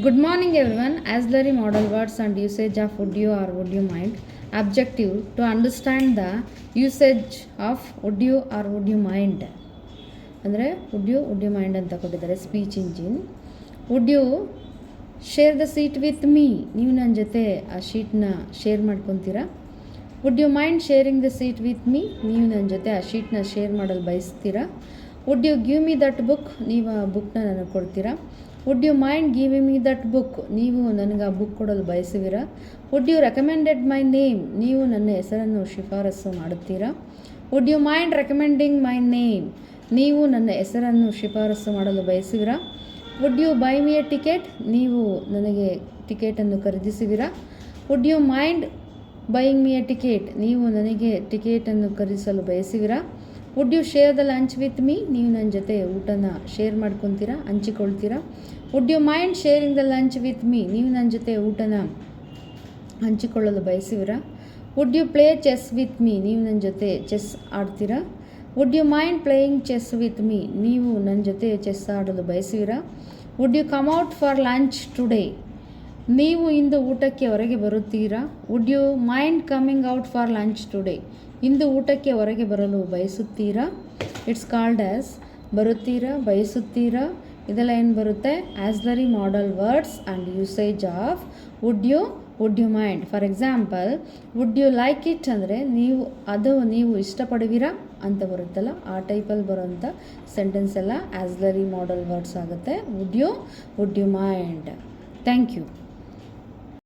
Good morning everyone. Auxiliary model words and usage of would you or would you mind. Objective to understand the usage of would you or would you mind. ಅಂದರೆ would you mind ಅಂತ ಕೊಟ್ಟಿದ್ದಾರೆ speech engine. would you share the seat with me, ನೀವು ನನ್ನ ಜೊತೆ ಆ ಶೀಟ್ನ share ಮಾಡ್ಕೊತೀರಾ. would you mind sharing the seat with me, ನೀವು ನನ್ನ ಜೊತೆ ಆ ಶೀಟ್ನ ಶೇರ್ ಮಾಡಲು ಬಯಸ್ತೀರಾ. would you give me that book, ನೀವು ಆ ಬುಕ್ನ ನನಗೆ ಕೊಡ್ತೀರಾ. would you mind giving me that book, ನೀವು ನನಗೆ ಆ ಬುಕ್ ಕೊಡಲು ಬಯಸುವಿರಾ. would you recommended my name, ನೀವು ನನ್ನ ಹೆಸರನ್ನು ಶಿಫಾರಸು ಮಾಡುತ್ತೀರಾ. would you mind recommending my name, ನೀವು ನನ್ನ ಹೆಸರನ್ನು ಶಿಫಾರಸು ಮಾಡಲು ಬಯಸುವಿರಾ. would you buy me a ticket, ನೀವು ನನಗೆ ಟಿಕೆಟನ್ನು ಖರೀದಿಸುವಿರಾ. would you mind buying me a ticket, ನೀವು ನನಗೆ ಟಿಕೆಟನ್ನು ಖರೀದಿಸಲು ಬಯಸುವಿರಾ. would you share the lunch with me, ನೀವು ನನ್ನ ಜೊತೆ ಊಟನ share ಮಾಡ್ಕೊತೀರಾ, ಹಂಚಿಕೊಳ್ತೀರಾ. would you mind sharing the lunch with me, ನೀವು ನನ್ನ ಜೊತೆ ಊಟನ ಹಂಚಿಕೊಳ್ಳಲು ಬಯಸುವಿರಾ. would you play chess with me, ನೀವು ನನ್ನ ಜೊತೆ chess ಆಡ್ತೀರಾ. would you mind playing chess with me, ನೀವು ನನ್ನ ಜೊತೆ ಚೆಸ್ ಆಡಲು ಬಯಸುವಿರಾ. would you come out for lunch today, ನೀವು ಇಂದು ಊಟಕ್ಕೆ ಹೊರಗೆ ಬರುತ್ತೀರಾ. would you mind coming out for lunch today, ಇಂದು ಊಟಕ್ಕೆ ಹೊರಗೆ ಬರಲು ಬಯಸುತ್ತೀರಾ. ಇಟ್ಸ್ ಕಾಲ್ಡ್ ಆಸ್ ಬರುತ್ತೀರಾ, ಬಯಸುತ್ತೀರಾ, ಇದೆಲ್ಲ ಏನು ಬರುತ್ತೆ auxiliary modal words and usage of would you mind. For example would you like it ಅಂದರೆ ನೀವು ಇಷ್ಟಪಡುವಿರಾ ಅಂತ ಬರುತ್ತಲ್ಲ, ಆ ಟೈಪಲ್ಲಿ ಬರೋಂಥ ಸೆಂಟೆನ್ಸ್ ಎಲ್ಲ ಆಕ್ಸಿಲರಿ ಮಾಡಲ್ ವರ್ಡ್ಸ್ ಆಗುತ್ತೆ. Would you mind. Thank you.